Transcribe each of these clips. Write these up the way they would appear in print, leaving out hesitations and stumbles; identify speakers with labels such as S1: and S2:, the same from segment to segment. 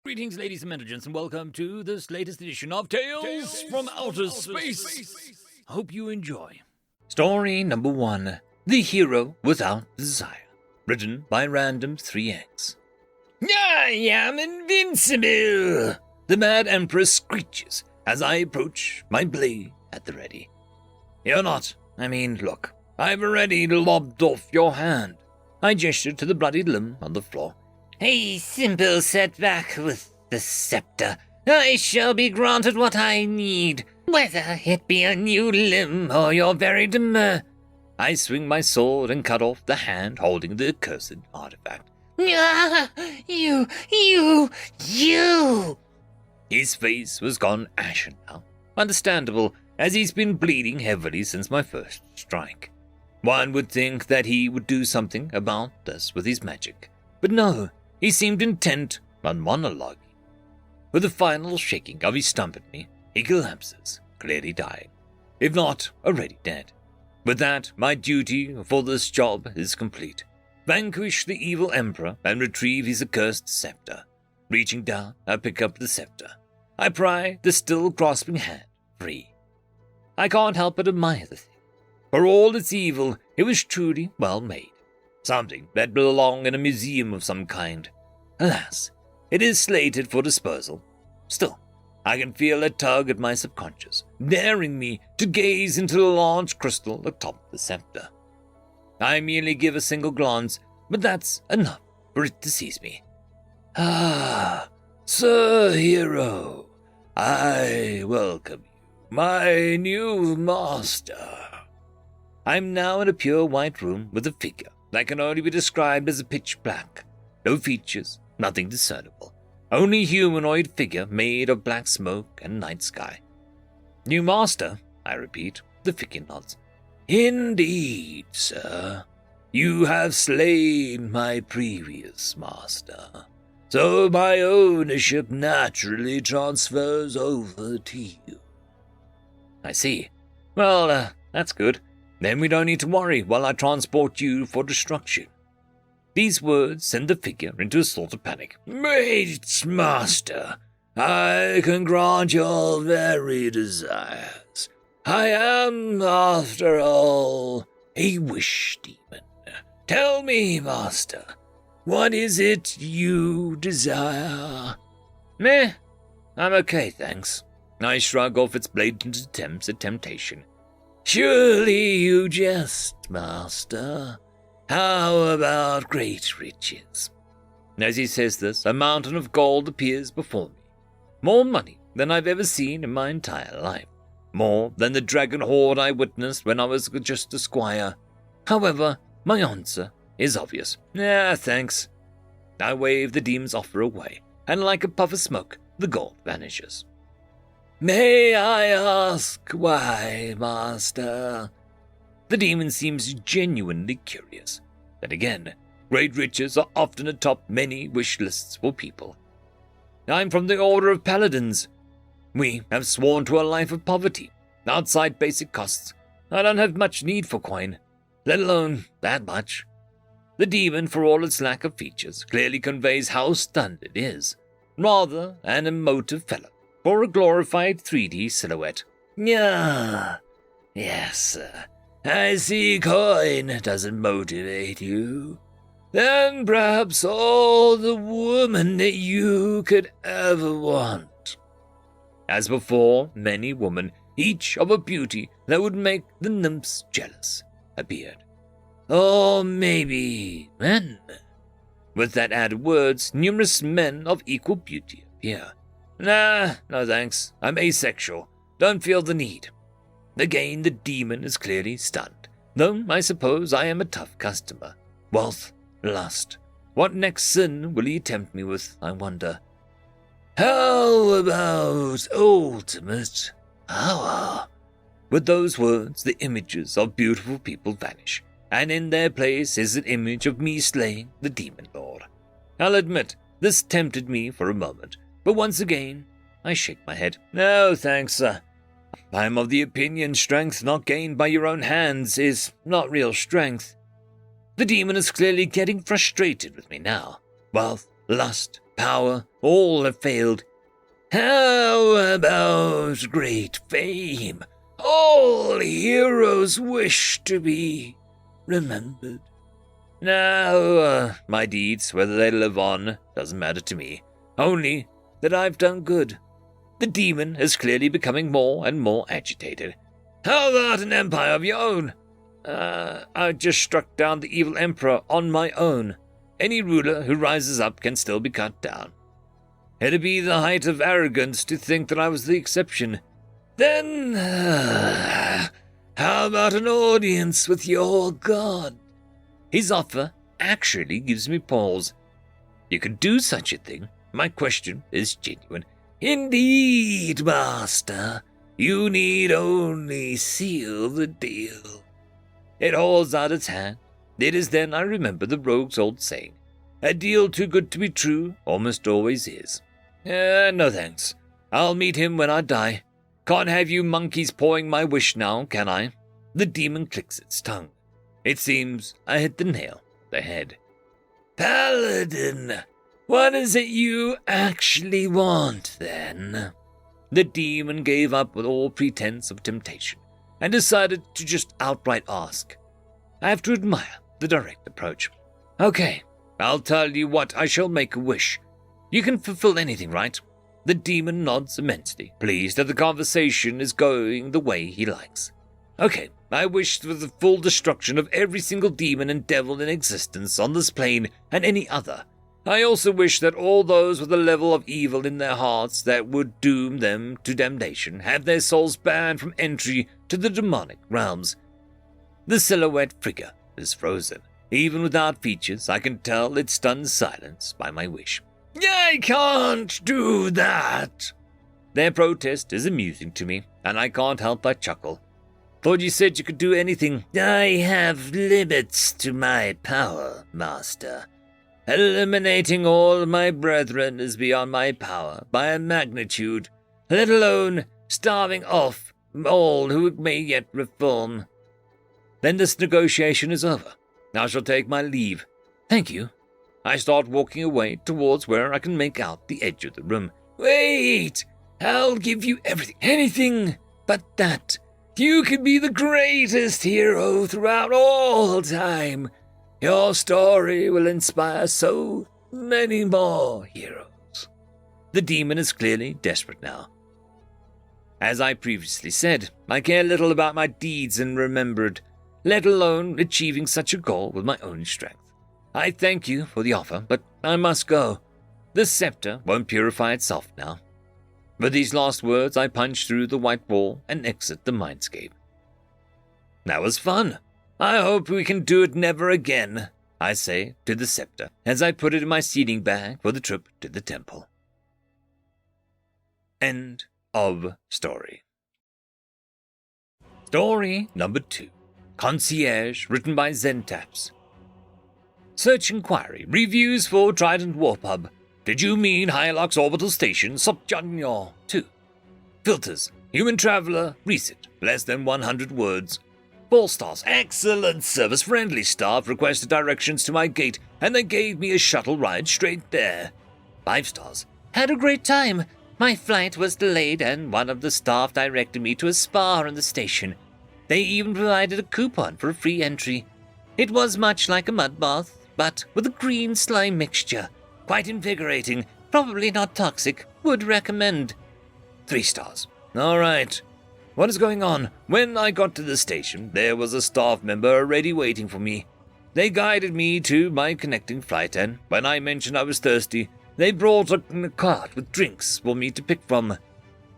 S1: Greetings, ladies and gentlemen, and welcome to this latest edition of Tales from Outer Space. I hope you enjoy. Story number 1, The Hero Without Desire, written by Random 3X. I am invincible! The Mad Empress screeches as I approach, my blade at the ready. You're not. Look, I've already lobbed off your hand. I gestured to the bloodied limb on the floor. A simple setback with the scepter. I shall be granted what I need, whether it be a new limb or your very demur. I swing my sword and cut off the hand holding the accursed artifact. You! His face was gone ashen now. Understandable, as he's been bleeding heavily since my first strike. One would think that he would do something about this with his magic, but no. He seemed intent on monologuing. With a final shaking of his stump at me, he collapses, clearly dying, if not already dead. With that, my duty for this job is complete. Vanquish the evil emperor and retrieve his accursed scepter. Reaching down, I pick up the scepter. I pry the still grasping hand free. I can't help but admire the thing. For all its evil, it was truly well made. Something that belonged in a museum of some kind. Alas, it is slated for disposal. Still, I can feel a tug at my subconscious, daring me to gaze into the large crystal atop the scepter. I merely give a single glance, but that's enough for it to seize me. Ah, Sir Hero, I welcome you, my new master. I'm now in a pure white room with a figure that can only be described as a pitch black. No features, nothing discernible. Only humanoid figure made of black smoke and night sky. New master, I repeat. The figure nods. Indeed, sir. You have slain my previous master. So my ownership naturally transfers over to you. I see. Well, that's good. Then we don't need to worry while I transport you for destruction. These words send the figure into a sort of panic. Great master, I can grant your very desires. I am, after all, a wish demon. Tell me, master, what is it you desire? Meh, I'm okay, thanks. I shrug off its blatant attempts at temptation. Surely you jest, master. How about great riches? As he says this, a mountain of gold appears before me. More money than I've ever seen in my entire life. More than the dragon horde I witnessed when I was just a squire. However, my answer is obvious. Thanks. I wave the demon's offer away, and like a puff of smoke, the gold vanishes. May I ask why, master? The demon seems genuinely curious. Then again, great riches are often atop many wish lists for people. I'm from the Order of Paladins. We have sworn to a life of poverty, outside basic costs. I don't have much need for coin, let alone that much. The demon, for all its lack of features, clearly conveys how stunned it is. Rather an emotive fellow. For a glorified 3D silhouette. Yes, sir. I see coin doesn't motivate you. Then perhaps all the woman that you could ever want. As before, many women, each of a beauty that would make the nymphs jealous, appeared. Or maybe men. With that added words, numerous men of equal beauty appear. Nah, no thanks. I'm asexual. Don't feel the need. Again, the demon is clearly stunned, though I suppose I am a tough customer. Wealth, lust. What next sin will he tempt me with, I wonder? How about ultimate power? With those words, the images of beautiful people vanish, and in their place is an image of me slaying the demon lord. I'll admit, this tempted me for a moment, but once again, I shake my head. No, thanks, sir. I am of the opinion strength not gained by your own hands is not real strength. The demon is clearly getting frustrated with me now. Wealth, lust, power, all have failed. How about great fame? All heroes wish to be remembered. Now, my deeds, whether they live on, doesn't matter to me. Only that I've done good. The demon is clearly becoming more and more agitated. How about an empire of your own? I just struck down the evil emperor on my own. Any ruler who rises up can still be cut down. It'd be the height of arrogance to think that I was the exception. Then, how about an audience with your god? His offer actually gives me pause. You could do such a thing. My question is genuine. Indeed, master. You need only seal the deal. It holds out its hand. It is then I remember the rogue's old saying. A deal too good to be true almost always is. No thanks. I'll meet him when I die. Can't have you monkeys pawing my wish now, can I? The demon clicks its tongue. It seems I hit the nail on the head. Paladin, what is it you actually want, then? The demon gave up with all pretense of temptation and decided to just outright ask. I have to admire the direct approach. Okay, I'll tell you what, I shall make a wish. You can fulfill anything, right? The demon nods immensely, pleased that the conversation is going the way he likes. Okay, I wish for the full destruction of every single demon and devil in existence on this plane and any other. I also wish that all those with a level of evil in their hearts that would doom them to damnation have their souls banned from entry to the demonic realms. The silhouette figure is frozen. Even without features, I can tell its stunned silence by my wish. I can't do that. Their protest is amusing to me, and I can't help but chuckle. Thought you said you could do anything. I have limits to my power, master. Eliminating all my brethren is beyond my power by a magnitude, let alone starving off all who may yet reform. Then this negotiation is over. I shall take my leave. Thank you. I start walking away towards where I can make out the edge of the room. Wait! I'll give you everything, anything but that. You can be the greatest hero throughout all time. Your story will inspire so many more heroes. The demon is clearly desperate now. As I previously said, I care little about my deeds and remembered, let alone achieving such a goal with my own strength. I thank you for the offer, but I must go. The scepter won't purify itself now. With these last words, I punch through the white wall and exit the mindscape. That was fun. I hope we can do it never again, I say to the scepter as I put it in my seeding bag for the trip to the temple. End of story. Story number 2. Concierge, written by Zentaps. Search inquiry. Reviews for Trident Warpub. Did you mean Hylox Orbital Station, Subjanyor 2? Filters. Human Traveler, Reset. Less than 100 words. 4 stars. Excellent service. Friendly staff requested directions to my gate, and they gave me a shuttle ride straight there. 5 stars. Had a great time. My flight was delayed, and one of the staff directed me to a spa in the station. They even provided a coupon for a free entry. It was much like a mud bath, but with a green slime mixture. Quite invigorating. Probably not toxic. Would recommend. 3 stars. All right. What is going on? When I got to the station, there was a staff member already waiting for me. They guided me to my connecting flight, and when I mentioned I was thirsty, they brought a cart with drinks for me to pick from.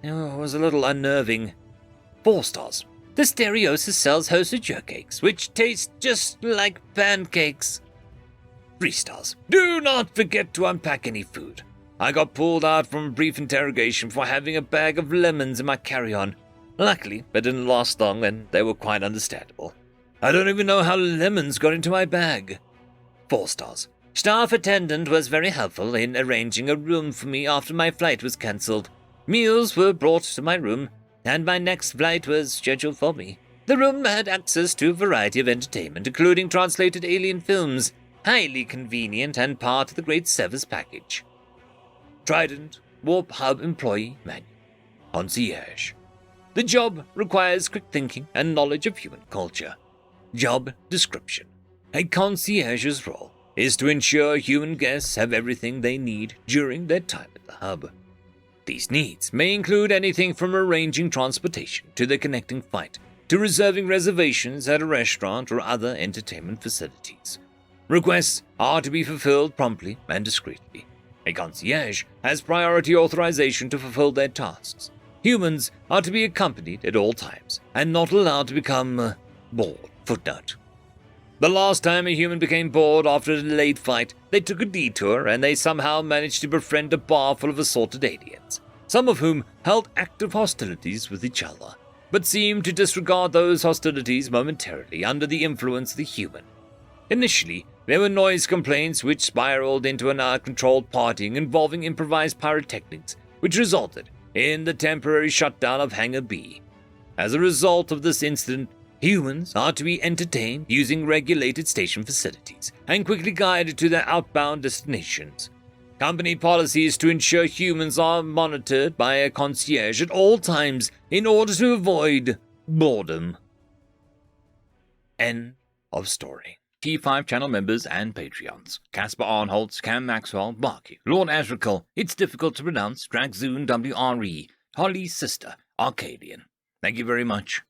S1: It was a little unnerving. 4 stars. The Stereosis sells hosted jerkcakes, which taste just like pancakes. 3 stars. Do not forget to unpack any food. I got pulled out from a brief interrogation for having a bag of lemons in my carry-on. Luckily, it didn't last long, and they were quite understandable. I don't even know how lemons got into my bag. 4 stars. Staff attendant was very helpful in arranging a room for me after my flight was cancelled. Meals were brought to my room, and my next flight was scheduled for me. The room had access to a variety of entertainment, including translated alien films, highly convenient and part of the great service package. Trident Warp Hub Employee Manual. Concierge. The job requires quick thinking and knowledge of human culture. Job description. A concierge's role is to ensure human guests have everything they need during their time at the hub. These needs may include anything from arranging transportation to the connecting flight, to reserving reservations at a restaurant or other entertainment facilities. Requests are to be fulfilled promptly and discreetly. A concierge has priority authorization to fulfill their tasks. Humans are to be accompanied at all times and not allowed to become bored. Footnote. The last time a human became bored after a delayed flight, they took a detour and they somehow managed to befriend a bar full of assorted aliens, some of whom held active hostilities with each other, but seemed to disregard those hostilities momentarily under the influence of the human. Initially, there were noise complaints which spiraled into an uncontrolled partying involving improvised pyrotechnics, which resulted in the temporary shutdown of Hangar B. As a result of this incident, humans are to be entertained using regulated station facilities and quickly guided to their outbound destinations. Company policy is to ensure humans are monitored by a concierge at all times in order to avoid boredom. End of story. T5 channel members and Patreons: Caspar Arnholtz, Cam Maxwell, Barky, Lord Azrakal, It's Difficult to Pronounce, Dragzoon WRE, Holly's Sister, Arcadian. Thank you very much.